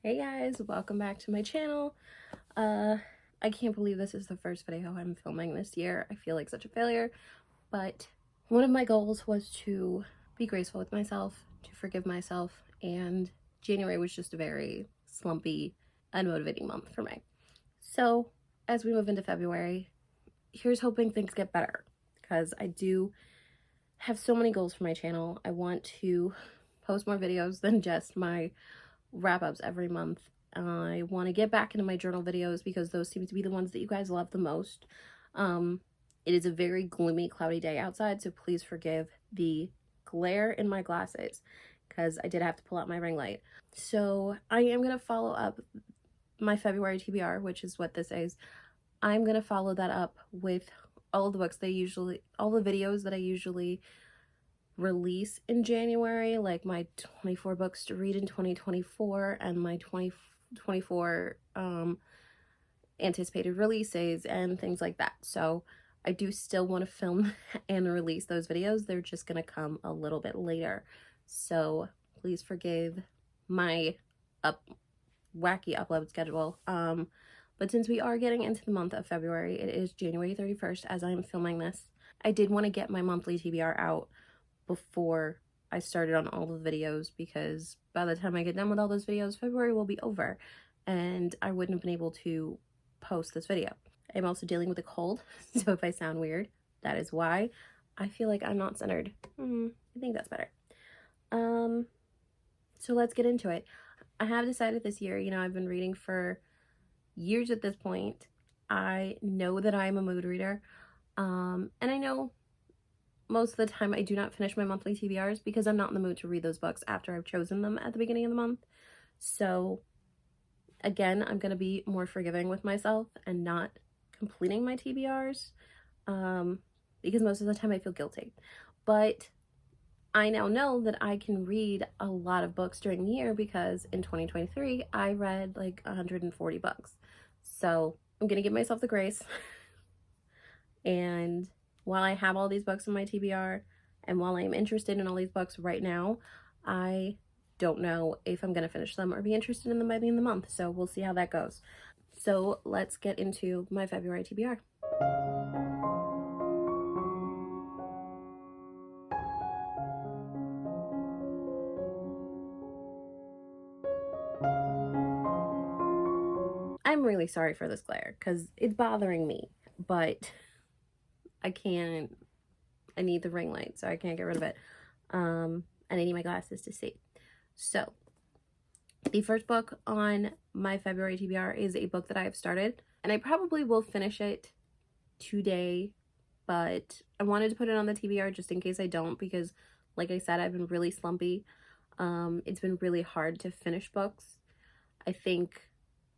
Hey guys, welcome back to my channel. I can't believe this is the first video I'm filming this year. I feel like such a failure, but one of my goals was to be graceful with myself, to forgive myself, and January was just a very slumpy, unmotivating month for me. So as we move into February, here's hoping things get better, because I do have so many goals for my channel. I want to post more videos than just my wrap-ups every month. I want to get back into my journal videos because those seem to be the ones that you guys love the most. It is a very gloomy, cloudy day outside, so please forgive the glare in my glasses because I did have to pull out my ring light. So I am going to follow up my February TBR, which is what this is. I'm going to follow that up with all the books all the videos that I usually release in January, like my 24 books to read in 2024 and my 2024 anticipated releases and things like that. So I do still want to film and release those videos. They're just gonna come a little bit later, so please forgive my wacky upload schedule. But since we are getting into the month of February, it is January 31st as I'm filming this. I did want to get my monthly TBR out before I started on all the videos, because by the time I get done with all those videos, February will be over and I wouldn't have been able to post this video. I'm also dealing with a cold, so if I sound weird, that is why. I feel like I'm not centered. I think that's better. So let's get into it. I have decided this year, I've been reading for years at this point. I know that I'm a mood reader, and I know most of the time I do not finish my monthly TBRs because I'm not in the mood to read those books after I've chosen them at the beginning of the month. So again, I'm going to be more forgiving with myself and not completing my TBRs because most of the time I feel guilty. But I now know that I can read a lot of books during the year because in 2023 I read like 140 books. So I'm going to give myself the grace. And while I have all these books in my TBR, and while I'm interested in all these books right now, I don't know if I'm going to finish them or be interested in them by the end of the month. So we'll see how that goes. So let's get into my February TBR. I'm really sorry for this glare because it's bothering me, but I need the ring light, so I can't get rid of it. And I need my glasses to see. So the first book on my February TBR is a book that I have started, and I probably will finish it today, but I wanted to put it on the TBR just in case I don't, because like I said, I've been really slumpy. It's been really hard to finish books. I think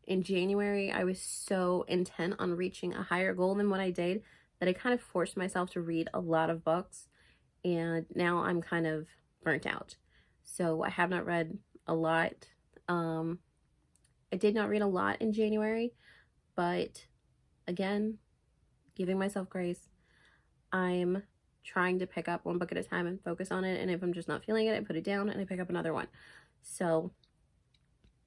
in January, I was so intent on reaching a higher goal than what I did that I kind of forced myself to read a lot of books, and now I'm kind of burnt out. So I have not read a lot. I did not read a lot in January, but again, giving myself grace. I'm trying to pick up one book at a time and focus on it, and if I'm just not feeling it, I put it down and I pick up another one. So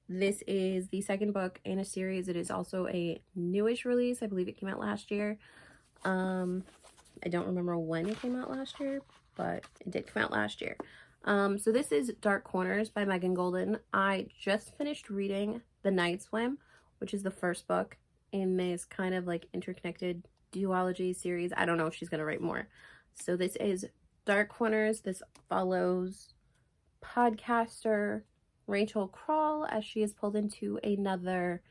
this is the second book in a series. It is also a newish release. I believe it came out last year. I don't remember when it came out last year, but it did come out last year. So this is Dark Corners by Megan Golden. I just finished reading The Night Swim, which is the first book in this kind of like interconnected duology series. I don't know if she's going to write more. So this is Dark Corners. This follows podcaster Rachel Crawl as she is pulled into another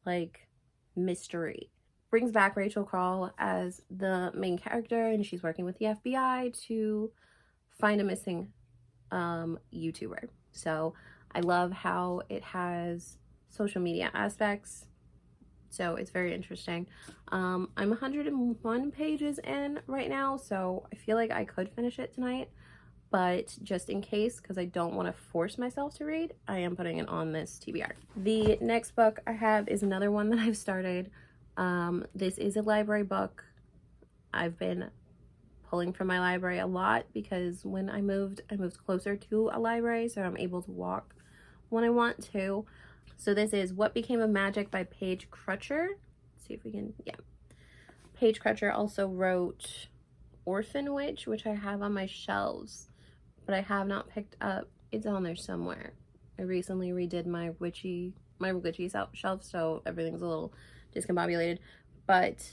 like mystery. Brings back Rachel Crawl as the main character, and she's working with the FBI to find a missing YouTuber. So I love how it has social media aspects, so it's very interesting. I'm 101 pages in right now, so I feel like I could finish it tonight, but just in case, because I don't want to force myself to read, I am putting it on this TBR. The next book I have is another one that I've started. This is a library book. I've been pulling from my library a lot because when I moved closer to a library, so I'm able to walk when I want to. So this is What Became of Magic by Paige Crutcher. Let's see if we can, yeah. Paige Crutcher also wrote Orphan Witch, which I have on my shelves, but I have not picked up. It's on there somewhere. I recently redid my witchy shelf, so everything's a little discombobulated. But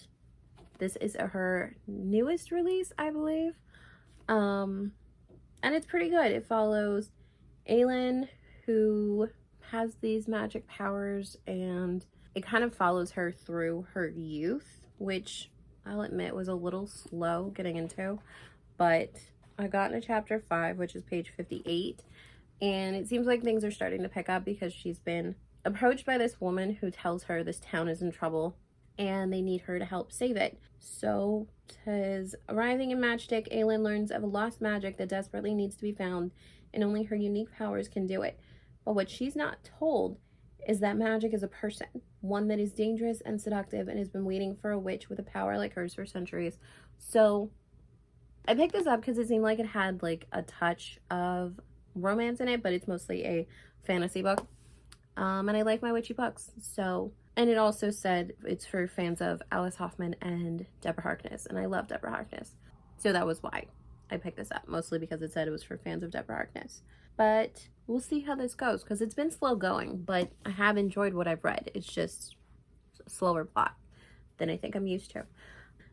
this is her newest release, I believe. And it's pretty good. It follows Aylin, who has these magic powers, and it kind of follows her through her youth, which I'll admit was a little slow getting into, but I got into chapter 5, which is page 58, and it seems like things are starting to pick up because she's been approached by this woman who tells her this town is in trouble and they need her to help save it. So, says, arriving in Matchstick, Aylin learns of a lost magic that desperately needs to be found, and only her unique powers can do it. But what she's not told is that magic is a person, one that is dangerous and seductive and has been waiting for a witch with a power like hers for centuries. So, I picked this up because it seemed like it had like a touch of romance in it, but it's mostly a fantasy book. And I like my witchy books, so, and it also said it's for fans of Alice Hoffman and Deborah Harkness, and I love Deborah Harkness, so that was why I picked this up, mostly because it said it was for fans of Deborah Harkness. But we'll see how this goes, because it's been slow going, but I have enjoyed what I've read. It's just a slower plot than I think I'm used to.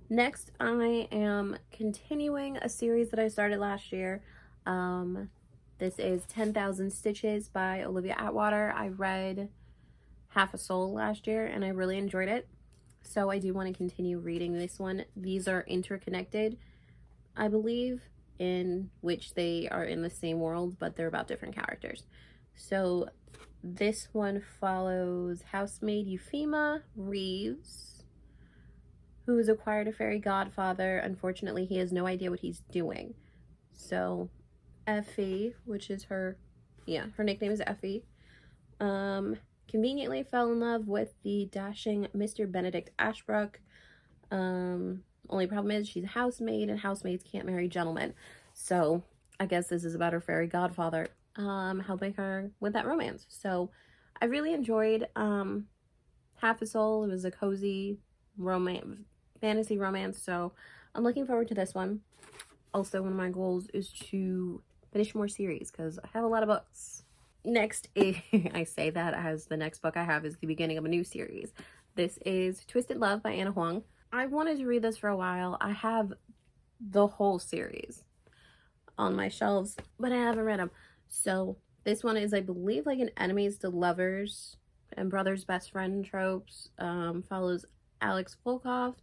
Next, I am continuing a series that I started last year. This is 10,000 Stitches by Olivia Atwater. I read Half a Soul last year and I really enjoyed it. So I do want to continue reading this one. These are interconnected, I believe, in which they are in the same world, but they're about different characters. So this one follows housemaid Euphema Reeves, who has acquired a fairy godfather. Unfortunately, he has no idea what he's doing. So Effie, which is her nickname is Effie, conveniently fell in love with the dashing Mr. Benedict Ashbrook. Only problem is she's a housemaid, and housemaids can't marry gentlemen. So I guess this is about her fairy godfather helping her with that romance. So I really enjoyed Half a Soul. It was a cozy fantasy romance, so I'm looking forward to this one. Also, one of my goals is to finish more series because I have a lot of books. Next is, I say that as the next book I have is the beginning of a new series. This is Twisted Love by Anna Huang. I wanted to read this for a while. I have the whole series on my shelves, but I haven't read them. So this one is, I believe, like an enemies to lovers and brothers best friend tropes. Follows Alex Volkov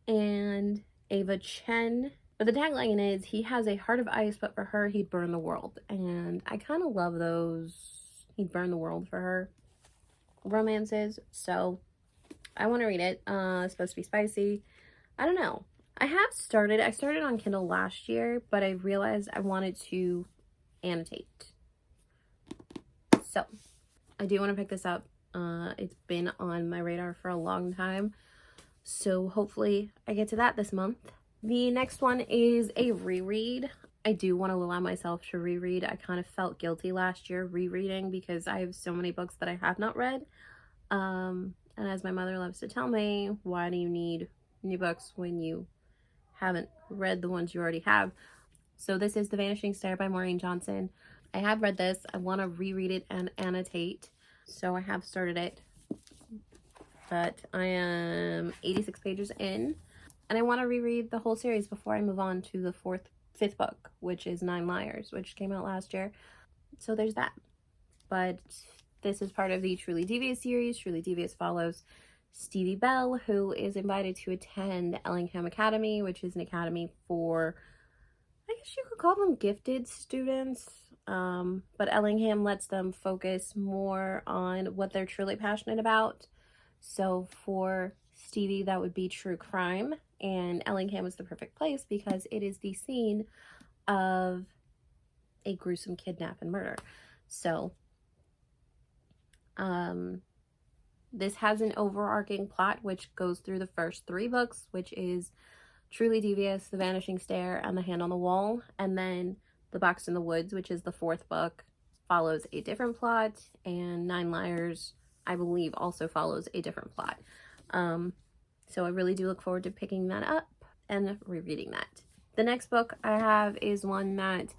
and Ava Chen. But the tagline is, he has a heart of ice, but for her, he'd burn the world. And I kind of love those he'd burn the world for her romances. So I want to read it. It's supposed to be spicy. I don't know. I started on Kindle last year, but I realized I wanted to annotate. So I do want to pick this up. It's been on my radar for a long time. So hopefully I get to that this month. The next one is a reread. I do want to allow myself to reread. I kind of felt guilty last year rereading because I have so many books that I have not read. And as my mother loves to tell me, why do you need new books when you haven't read the ones you already have? So this is The Vanishing Stair by Maureen Johnson. I have read this. I want to reread it and annotate. So I have started it. But I am 86 pages in. And I want to reread the whole series before I move on to the fifth book, which is 9 Liars, which came out last year. So there's that. But this is part of the Truly Devious series. Truly Devious follows Stevie Bell, who is invited to attend Ellingham Academy, which is an academy for, I guess you could call them gifted students. But Ellingham lets them focus more on what they're truly passionate about. So for Stevie, that would be true crime. And Ellingham is the perfect place because it is the scene of a gruesome kidnap and murder. So this has an overarching plot which goes through the first 3 books, which is Truly Devious, The Vanishing Stair, and The Hand on the Wall. And then The Box in the Woods, which is the 4th book. follows a different plot, and 9 Liars, I believe, also follows a different plot. So I really do look forward to picking that up and rereading that. The next book I have is one that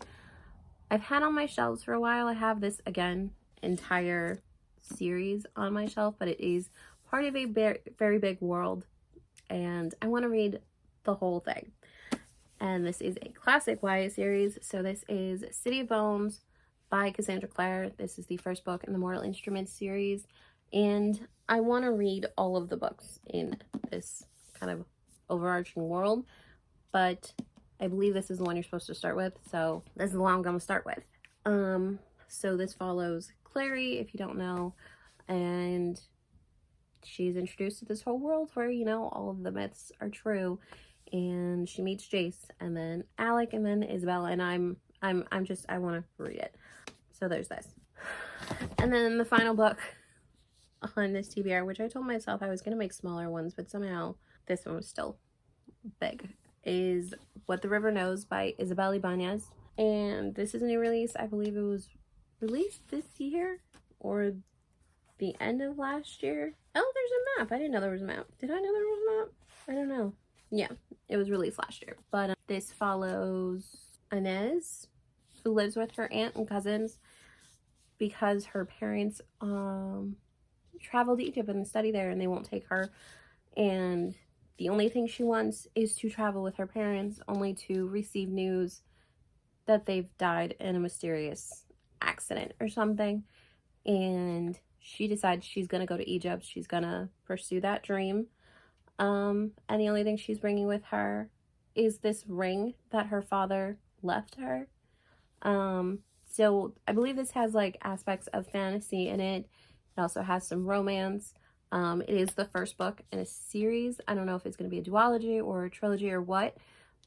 I've had on my shelves for a while. I have this, again, entire series on my shelf, but it is part of a very big world, and I want to read the whole thing. And this is a classic YA series. So this is City of Bones by Cassandra Clare. This is the first book in the Mortal Instruments series, and I want to read all of the books in this kind of overarching world, but I believe this is the one you're supposed to start with, so this is the one I'm going to start with. So this follows Clary, if you don't know, and she's introduced to this whole world where, you know, all of the myths are true, and she meets Jace, and then Alec, and then Isabella, and I want to read it. So there's this. And then the final book on this TBR, which I told myself I was going to make smaller ones, but somehow this one was still big, is What the River Knows by Isabel Ibanez. And this is a new release. I believe it was released this year or the end of last year. Oh, there's a map. I didn't know there was a map. Did I know there was a map? I don't know. Yeah, it was released last year. But this follows Inez, who lives with her aunt and cousins because her parents travel to Egypt and study there, and they won't take her. And the only thing she wants is to travel with her parents, only to receive news that they've died in a mysterious accident or something. And she decides she's going to go to Egypt. She's going to pursue that dream. And the only thing she's bringing with her is this ring that her father left her. So I believe this has like aspects of fantasy in it. It also has some romance. It is the first book in a series. I don't know if it's going to be a duology or a trilogy or what,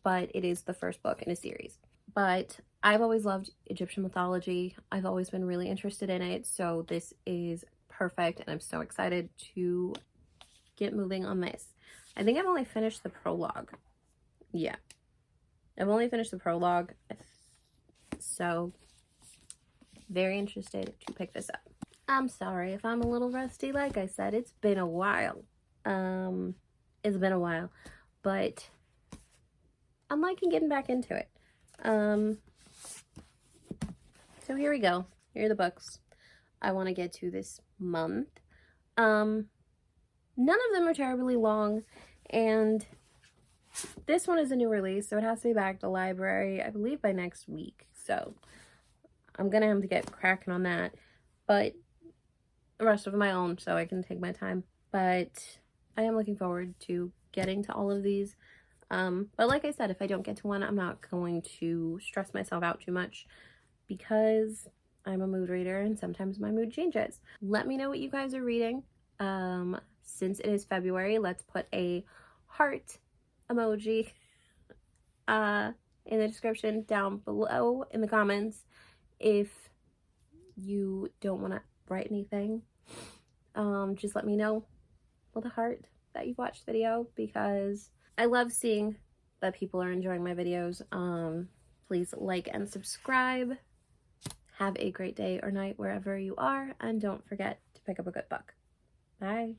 but it is the first book in a series. But I've always loved Egyptian mythology. I've always been really interested in it, so this is perfect, and I'm so excited to get moving on this. I think I've only finished the prologue. Yeah, I've only finished the prologue, so very interested to pick this up. I'm sorry if I'm a little rusty. Like I said, it's been a while. It's been a while, but I'm liking getting back into it. So here we go. Here are the books I want to get to this month. None of them are terribly long, and this one is a new release, so it has to be back to the library, I believe, by next week. So I'm gonna have to get cracking on that, but the rest of my own, so I can take my time. But I am looking forward to getting to all of these. But like I said, if I don't get to one, I'm not going to stress myself out too much, because I'm a mood reader and sometimes my mood changes. Let me know what you guys are reading. Since it is February, let's put a heart emoji in the description down below in the comments if you don't want to write anything. Just let me know with a heart that you've watched the video, because I love seeing that people are enjoying my videos. Please like and subscribe. Have a great day or night wherever you are, and don't forget to pick up a good book. Bye.